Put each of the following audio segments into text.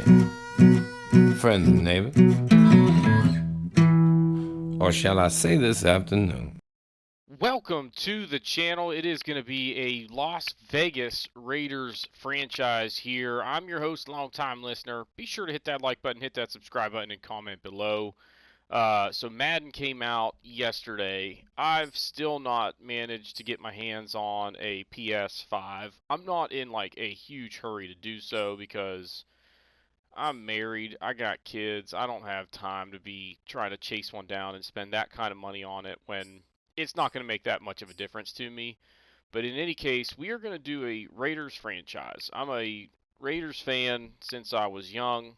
friend, friends and neighbor, or shall I say this afternoon? Welcome to the channel. It is going to be a Las Vegas Raiders franchise here. I'm your host, longtime listener. Be sure to hit that like button, hit that subscribe button, and comment below. So Madden came out yesterday. I've still not managed to get my hands on a PS5. I'm not in like a huge hurry to do so because I'm married. I got kids. I don't have time to be trying to chase one down and spend that kind of money on it when it's not going to make that much of a difference to me. But in any case, we are going to do a Raiders franchise. I'm a Raiders fan since I was young.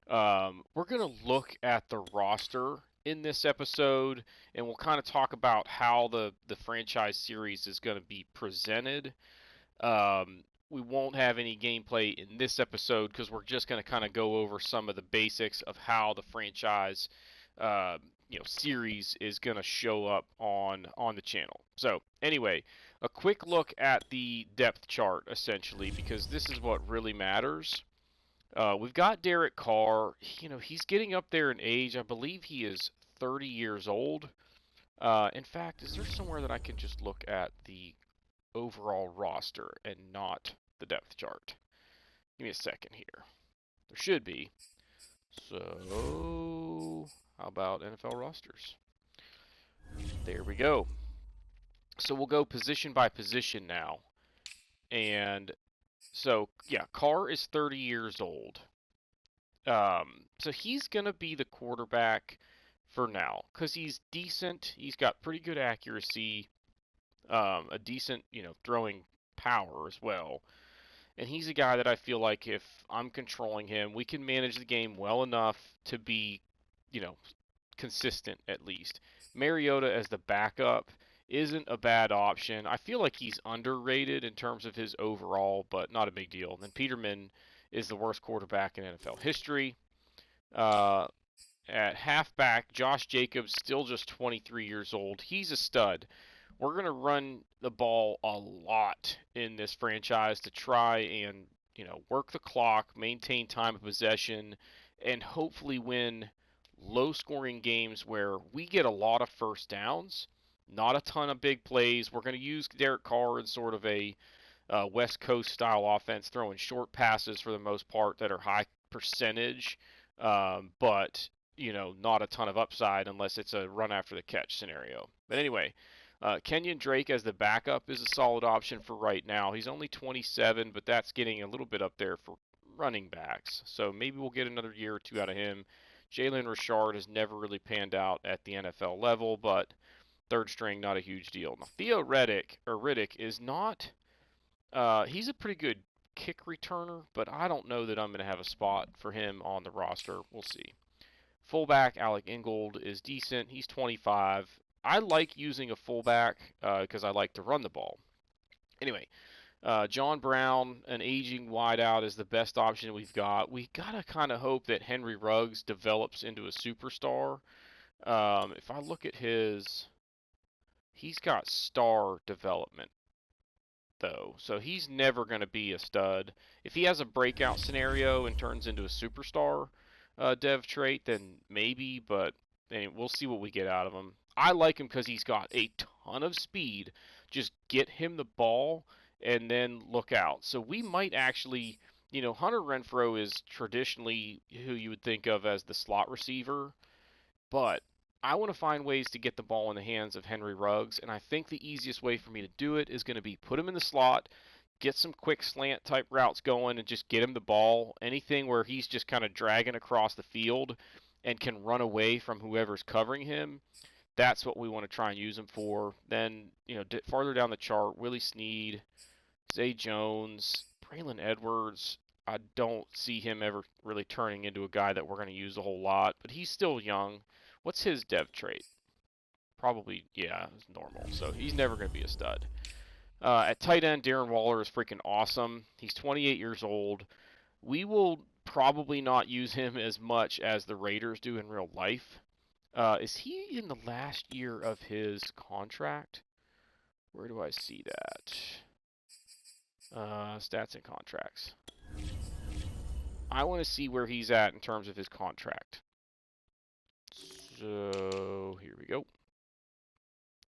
We're going to look at the roster in this episode, and we'll kind of talk about how the franchise series is going to be presented. We won't have any gameplay in this episode because we're just going to kind of go over some of the basics of how the franchise, uh, series is going to show up on the channel. So anyway, a quick look at the depth chart essentially because this is what really matters. We've got Derek Carr. He's getting up there in age. I believe he is 30 years old. In fact, is there somewhere that I can just look at the overall roster and not the depth chart? Give me a second here. There should be. So, how about NFL rosters? There we go. So we'll go position by position now. And so, yeah, Carr is 30 years old. So he's going to be the quarterback for now because he's decent. He's got pretty good accuracy, a decent, throwing power as well. And he's a guy that I feel like if I'm controlling him, we can manage the game well enough to be, you know, consistent at least. Mariota as the backup isn't a bad option. I feel like he's underrated in terms of his overall, but not a big deal. And then Peterman is the worst quarterback in NFL history. Uh, at halfback, Josh Jacobs, still just 23 years old. He's a stud. We're going to run the ball a lot in this franchise to try and, work the clock, maintain time of possession, and hopefully win low scoring games where we get a lot of first downs, not a ton of big plays. We're going to use Derek Carr in sort of a West Coast style offense, throwing short passes for the most part that are high percentage, but not a ton of upside unless it's a run after the catch scenario. But anyway, Kenyon Drake as the backup is a solid option for right now. He's only 27, but that's getting a little bit up there for running backs. So maybe we'll get another year or two out of him. Jalen Richard has never really panned out at the NFL level, but third string, not a huge deal. Now, Theo Riddick is not. He's a pretty good kick returner, but I don't know that I'm going to have a spot for him on the roster. We'll see. Fullback Alec Ingold is decent. He's 25. I like using a fullback because I like to run the ball. Anyway, John Brown, an aging wideout, is the best option we've got. We gotta kind of hope that Henry Ruggs develops into a superstar. If I look at he's got star development though, so he's never going to be a stud. If he has a breakout scenario and turns into a superstar dev trait, then maybe, but we'll see what we get out of him. I like him because he's got a ton of speed. Just get him the ball and then look out. So we might actually, Hunter Renfrow is traditionally who you would think of as the slot receiver, but I want to find ways to get the ball in the hands of Henry Ruggs, and I think the easiest way for me to do it is going to be put him in the slot, get some quick slant type routes going, and just get him the ball. Anything where he's just kind of dragging across the field and can run away from whoever's covering him, that's what we want to try and use him for. Then, farther down the chart, Willie Snead, Zay Jones, Braylon Edwards. I don't see him ever really turning into a guy that we're going to use a whole lot, but he's still young. What's his dev trait? Probably, yeah, it's normal. So he's never going to be a stud. At tight end, Darren Waller is freaking awesome. He's 28 years old. We will probably not use him as much as the Raiders do in real life. Is he in the last year of his contract? Where do I see that? Stats and contracts. I want to see where he's at in terms of his contract. So here we go.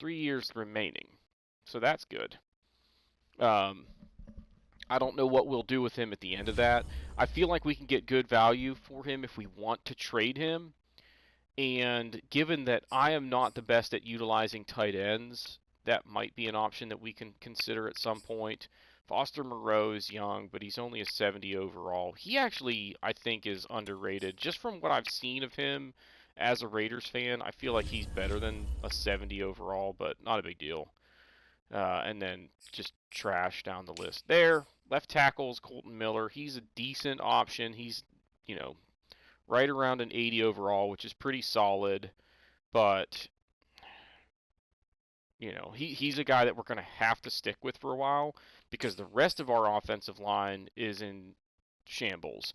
3 years remaining. So that's good. I don't know what we'll do with him at the end of that. I feel like we can get good value for him if we want to trade him. And given that I am not the best at utilizing tight ends, that might be an option that we can consider at some point. Foster Morrow is young, but he's only a 70 overall. He actually, I think, is underrated. Just from what I've seen of him as a Raiders fan, I feel like he's better than a 70 overall, but not a big deal. And then just trash down the list there. Left tackles, Colton Miller. He's a decent option. He's, right around an 80 overall, which is pretty solid. But, he's a guy that we're going to have to stick with for a while because the rest of our offensive line is in shambles.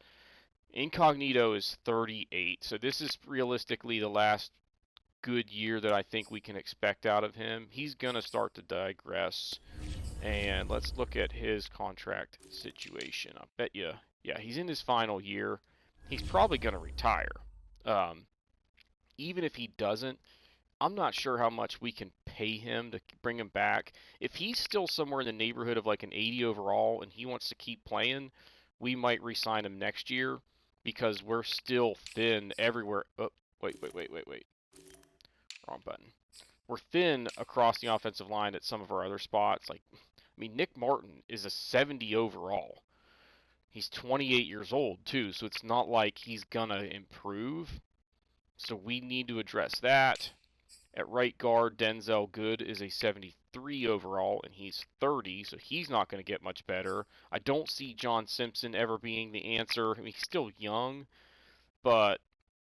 Incognito is 38, so this is realistically the last good year that I think we can expect out of him. He's going to start to digress. And let's look at his contract situation. I bet you, yeah, he's in his final year. He's probably going to retire. Even if he doesn't, I'm not sure how much we can pay him to bring him back. If he's still somewhere in the neighborhood of like an 80 overall and he wants to keep playing, we might re-sign him next year because we're still thin everywhere. Oh, wait. Wrong button. We're thin across the offensive line at some of our other spots. Nick Martin is a 70 overall. He's 28 years old, too, so it's not like he's going to improve. So we need to address that. At right guard, Denzel Good is a 73 overall, and he's 30, so he's not going to get much better. I don't see John Simpson ever being the answer. He's still young, but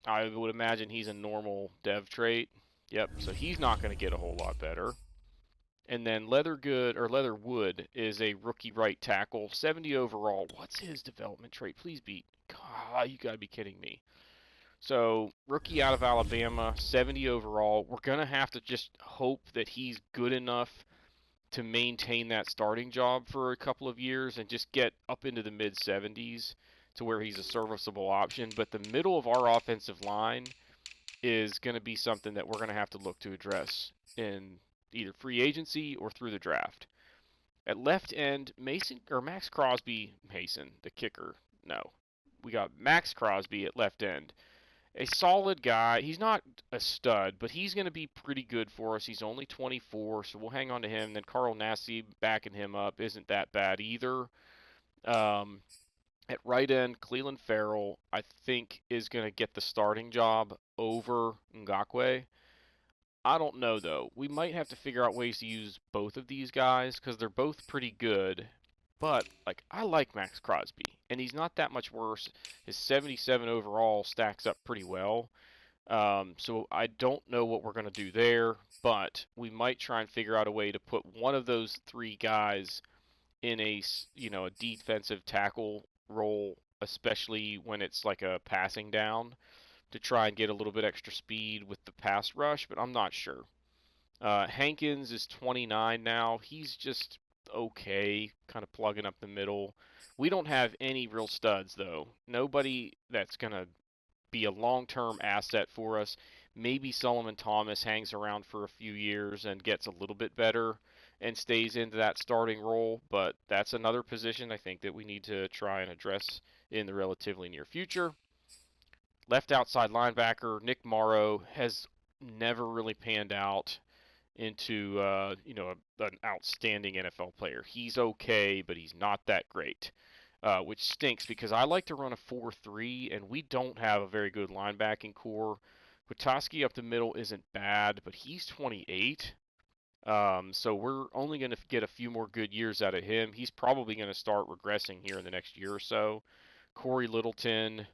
I would imagine he's a normal dev trait. Yep, so he's not going to get a whole lot better. And then Leatherwood is a rookie right tackle, 70 overall. What's his development trait? Please be. God, you got to be kidding me. So, rookie out of Alabama, 70 overall. We're going to have to just hope that he's good enough to maintain that starting job for a couple of years and just get up into the mid-70s to where he's a serviceable option. But the middle of our offensive line is going to be something that we're going to have to look to address in either free agency or through the draft. At left end, Mason or Max Crosby, the kicker. No, we got Max Crosby at left end. A solid guy. He's not a stud, but he's going to be pretty good for us. He's only 24, so we'll hang on to him. Then Carl Nassib backing him up isn't that bad either. At right end, Cleveland Farrell, I think, is going to get the starting job over Ngakwe. I don't know, though. We might have to figure out ways to use both of these guys because they're both pretty good. But, I like Max Crosby, and he's not that much worse. His 77 overall stacks up pretty well. So I don't know what we're going to do there, but we might try and figure out a way to put one of those three guys in a defensive tackle role, especially when it's like a passing down, to try and get a little bit extra speed with the pass rush, but I'm not sure. Hankins is 29 now. He's just okay, kind of plugging up the middle. We don't have any real studs, though. Nobody that's going to be a long-term asset for us. Maybe Solomon Thomas hangs around for a few years and gets a little bit better and stays into that starting role, but that's another position I think that we need to try and address in the relatively near future. Left outside linebacker, Nick Morrow, has never really panned out into an outstanding NFL player. He's okay, but he's not that great, which stinks because I like to run a 4-3, and we don't have a very good linebacking core. Kwiatkowski up the middle isn't bad, but he's 28, so we're only going to get a few more good years out of him. He's probably going to start regressing here in the next year or so. Corey Littleton,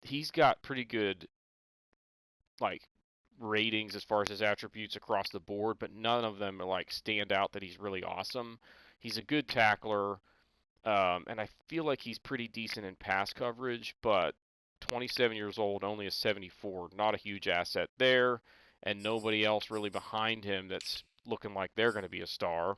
he's got pretty good ratings as far as his attributes across the board, but none of them are stand out that he's really awesome. He's a good tackler, and I feel like he's pretty decent in pass coverage, but 27 years old, only a 74, not a huge asset there, and nobody else really behind him that's looking like they're going to be a star.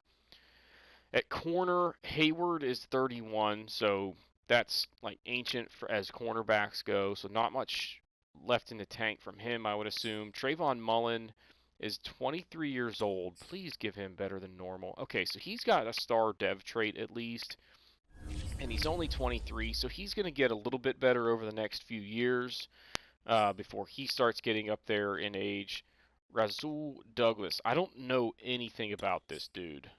At corner, Hayward is 31, so that's like ancient as cornerbacks go, so not much left in the tank from him, I would assume. Trayvon Mullen is 23 years old. Please give him better than normal. Okay, so he's got a star dev trait at least, and he's only 23, so he's going to get a little bit better over the next few years before he starts getting up there in age. Razul Douglas. I don't know anything about this dude.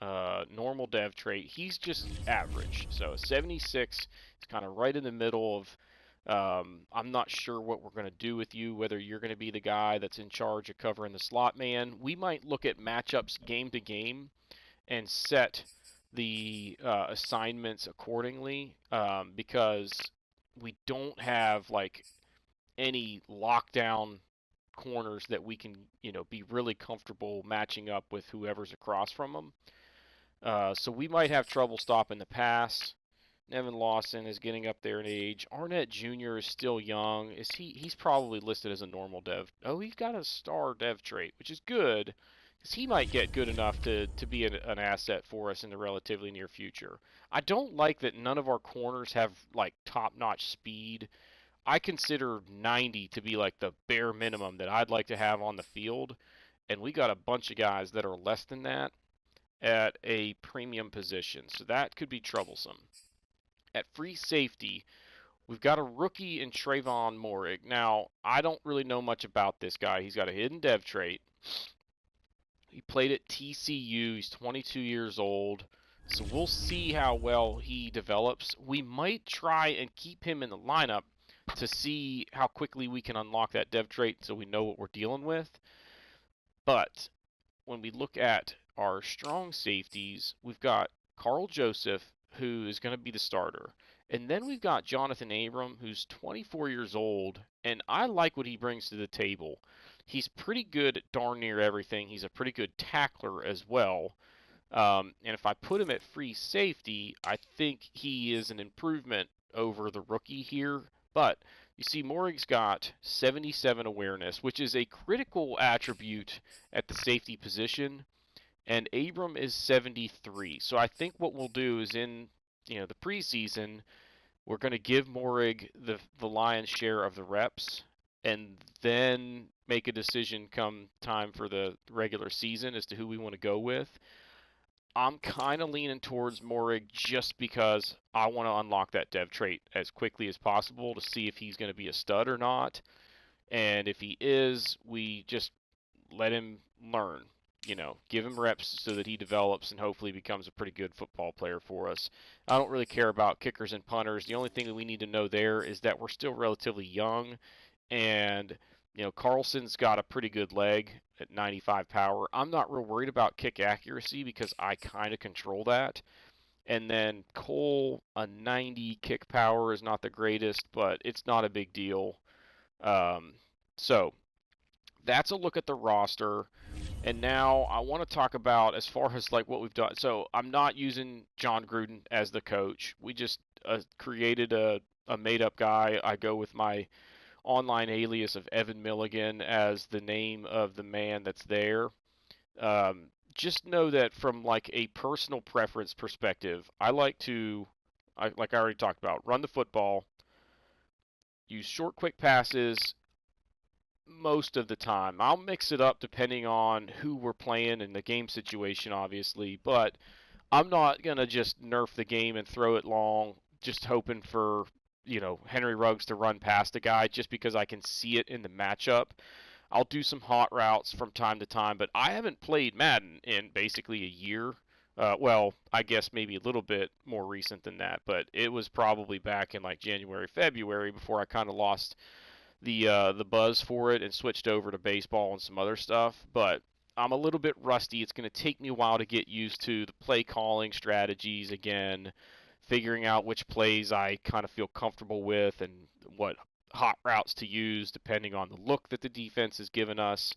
Normal dev trait. He's just average. So a 76 is kind of right in the middle of. I'm not sure what we're going to do with you, whether you're going to be the guy that's in charge of covering the slot man. We might look at matchups game to game and set the assignments accordingly because we don't have like any lockdown corners that we can, be really comfortable matching up with whoever's across from them. So we might have trouble stopping the pass. Nevin Lawson is getting up there in age. Arnett Jr. is still young. He's probably listed as a normal dev. Oh, he's got a star dev trait, which is good because he might get good enough to be an asset for us in the relatively near future. I don't like that none of our corners have like top-notch speed. I consider 90 to be like the bare minimum that I'd like to have on the field, and we got a bunch of guys that are less than that at a premium position, so that could be troublesome. At free safety, we've got a rookie in Trayvon Morrow. Now, I don't really know much about this guy. He's got a hidden dev trait. He played at TCU. He's 22 years old. So we'll see how well he develops. We might try and keep him in the lineup to see how quickly we can unlock that dev trait so we know what we're dealing with. But when we look at our strong safeties, we've got Carl Joseph, who is going to be the starter. And then we've got Jonathan Abram, who's 24 years old, and I like what he brings to the table. He's pretty good at darn near everything. He's a pretty good tackler as well. And if I put him at free safety, I think he is an improvement over the rookie here. But you see, Morrig's got 77 awareness, which is a critical attribute at the safety position, and Abram is 73. So I think what we'll do is in the preseason, we're going to give Morrig the lion's share of the reps, and then make a decision come time for the regular season as to who we want to go with. I'm kind of leaning towards Morrig just because I want to unlock that dev trait as quickly as possible to see if he's going to be a stud or not. And if he is, we just let him learn. Give him reps so that he develops and hopefully becomes a pretty good football player for us. I don't really care about kickers and punters. The only thing that we need to know there is that we're still relatively young, and Carlson's got a pretty good leg at 95 power. I'm not real worried about kick accuracy because I kind of control that. And then Cole, a 90 kick power is not the greatest, but it's not a big deal. So that's a look at the roster. And now I want to talk about as far as like what we've done. So I'm not using John Gruden as the coach. We just created a made-up guy. I go with my online alias of Evan Milligan as the name of the man that's there. Just know that from like a personal preference perspective, I like to, like I already talked about, run the football, use short, quick passes most of the time. I'll mix it up depending on who we're playing and the game situation, obviously, but I'm not going to just nerf the game and throw it long, just hoping for, Henry Ruggs to run past a guy just because I can see it in the matchup. I'll do some hot routes from time to time, but I haven't played Madden in basically a year. Well, I guess maybe a little bit more recent than that, but it was probably back in like January, February before I kind of lost the buzz for it and switched over to baseball and some other stuff. But I'm a little bit rusty. It's going to take me a while to get used to the play calling strategies again, figuring out which plays I kind of feel comfortable with and what hot routes to use depending on the look that the defense has given us.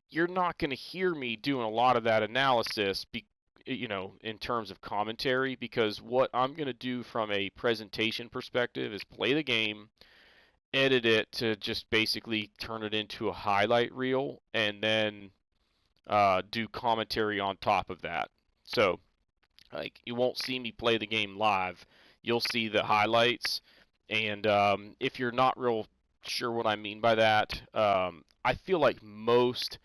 You're not going to hear me doing a lot of that analysis, in terms of commentary, because what I'm going to do from a presentation perspective is play the game, edit it to just basically turn it into a highlight reel, and then do commentary on top of that. So Like, you won't see me play the game live. You'll see the highlights. And if you're not real sure what I mean by that, I feel like most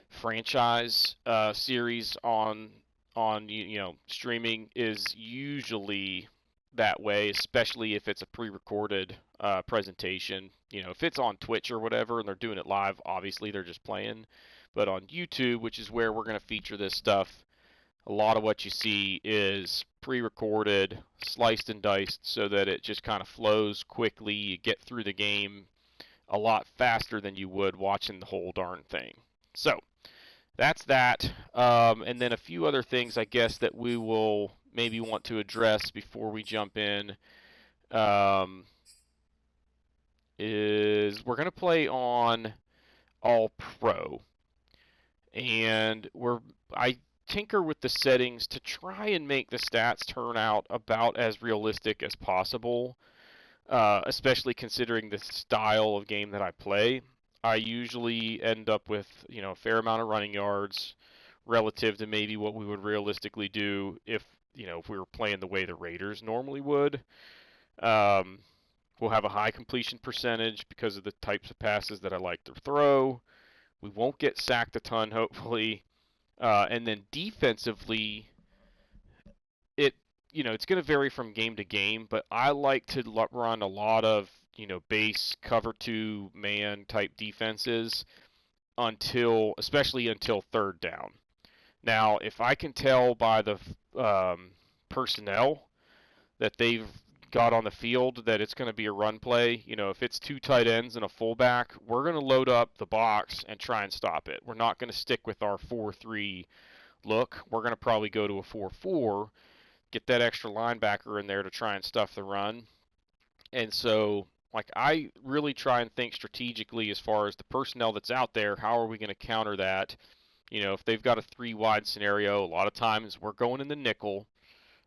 franchise series on streaming is usually that way, especially if it's a pre-recorded presentation. If it's on Twitch or whatever and they're doing it live, obviously they're just playing. But on YouTube, which is where we're going to feature this stuff, a lot of what you see is pre-recorded, sliced and diced, so that it just kind of flows quickly. You get through the game a lot faster than you would watching the whole darn thing. So that's that. And then a few other things, I guess, that we will maybe want to address before we jump in um, is we're going to play on All Pro, and I tinker with the settings to try and make the stats turn out about as realistic as possible, especially considering the style of game that I play. I usually end up with, a fair amount of running yards relative to maybe what we would realistically do if we were playing the way the Raiders normally would. Um, we'll have a high completion percentage because of the types of passes that I like to throw. We won't get sacked a ton, hopefully. And then defensively, it it's going to vary from game to game, but I like to run a lot of base cover two man type defenses especially until third down. Now, if I can tell by the personnel that they've got on the field that it's going to be a run play, if it's two tight ends and a fullback, we're going to load up the box and try and stop it. We're not going to stick with our 4-3 look. We're going to probably go to a 4-4, get that extra linebacker in there to try and stuff the run. And so, like, I really try and think strategically as far as the personnel that's out there. How are we going to counter that? If they've got a three wide scenario, a lot of times we're going in the nickel.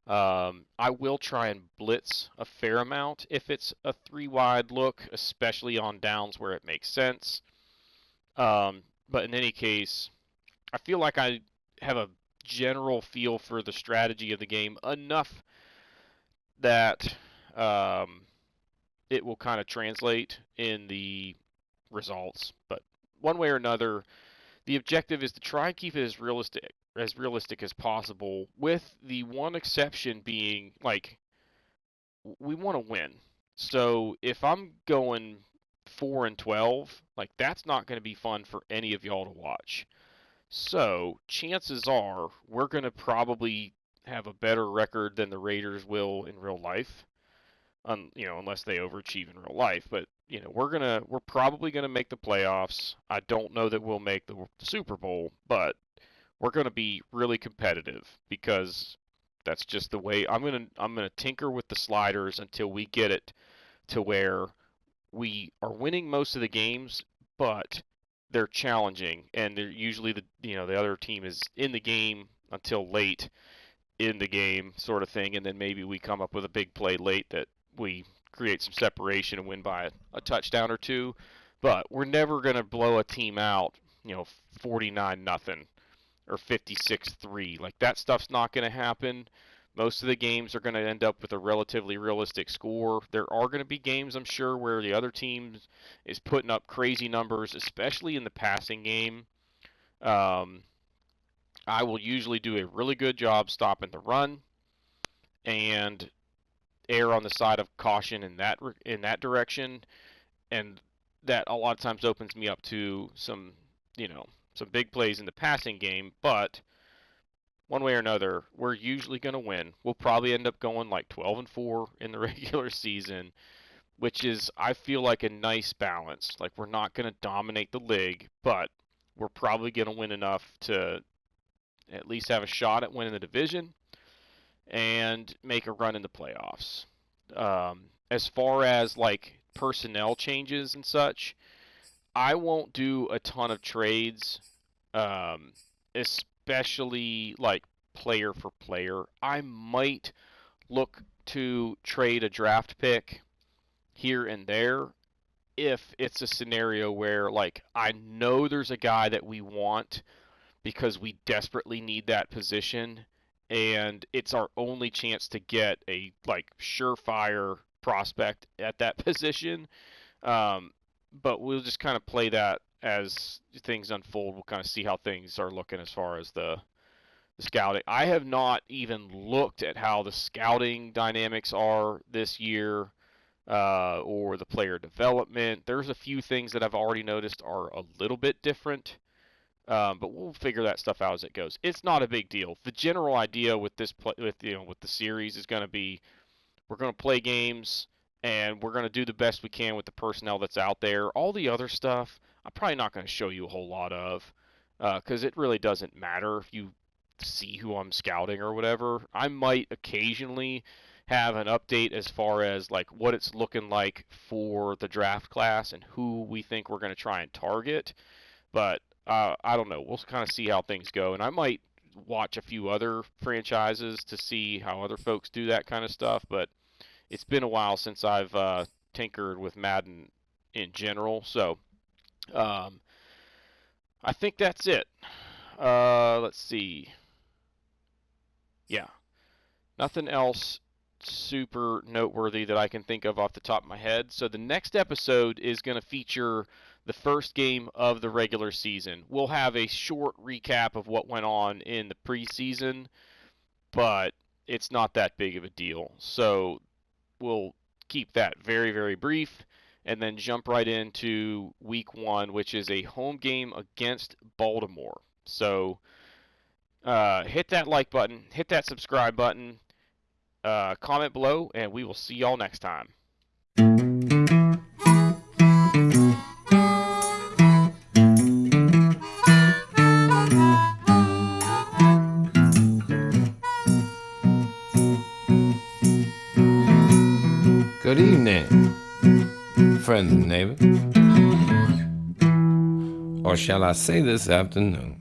I will try and blitz a fair amount if it's a three wide look, especially on downs where it makes sense. But in any case, I feel like I have a general feel for the strategy of the game enough that it will kind of translate in the results. But one way or another, the objective is to try and keep it as realistic as possible, with the one exception being, like, we want to win. So if I'm going 4-12, like, that's not going to be fun for any of y'all to watch. So chances are we're going to probably have a better record than the Raiders will in real life, unless they overachieve in real life. But we're probably gonna make the playoffs. I don't know that we'll make the Super Bowl, but we're gonna be really competitive because that's just the way. I'm gonna tinker with the sliders until we get it to where we are winning most of the games, but they're challenging, and they're usually the other team is in the game until late in the game, sort of thing, and then maybe we come up with a big play late that we create some separation and win by a touchdown or two. But we're never going to blow a team out, 49 nothing or 56-3. Like, that stuff's not going to happen. Most of the games are going to end up with a relatively realistic score. There are going to be games, I'm sure, where the other team is putting up crazy numbers, especially in the passing game. Um, I will usually do a really good job stopping the run and err on the side of caution in that direction, and that a lot of times opens me up to some big plays in the passing game. But one way or another, we're usually going to win. We'll probably end up going like 12-4 in the regular season, which is, I feel like, a nice balance. Like, we're not going to dominate the league, but we're probably going to win enough to at least have a shot at winning the division and make a run in the playoffs. As far as, like, personnel changes and such, I won't do a ton of trades, um, especially like player for player. I might look to trade a draft pick here and there if it's a scenario where, like, I know there's a guy that we want because we desperately need that position, and it's our only chance to get a like surefire prospect at that position. But we'll just kind of play that as things unfold. We'll kind of see how things are looking as far as the scouting. I have not even looked at how the scouting dynamics are this year, or the player development. There's a few things that I've already noticed are a little bit different, but we'll figure that stuff out as it goes. It's not a big deal. The general idea with this with the series is going to be we're going to play games and we're going to do the best we can with the personnel that's out there. All the other stuff, I'm probably not going to show you a whole lot of, because it really doesn't matter if you see who I'm scouting or whatever. I might occasionally have an update as far as like what it's looking like for the draft class and who we think we're going to try and target. But I don't know. We'll kind of see how things go, and I might watch a few other franchises to see how other folks do that kind of stuff. But it's been a while since I've tinkered with Madden in general, so um, I think that's it. Let's see. Yeah, nothing else super noteworthy that I can think of off the top of my head. So the next episode is going to feature the first game of the regular season. We'll have a short recap of what went on in the preseason, but it's not that big of a deal. So we'll keep that very, very brief and then jump right into week 1, which is a home game against Baltimore. So hit that like button, hit that subscribe button, comment below, and we will see y'all next time. Good evening, friends and neighbors. Or shall I say this afternoon?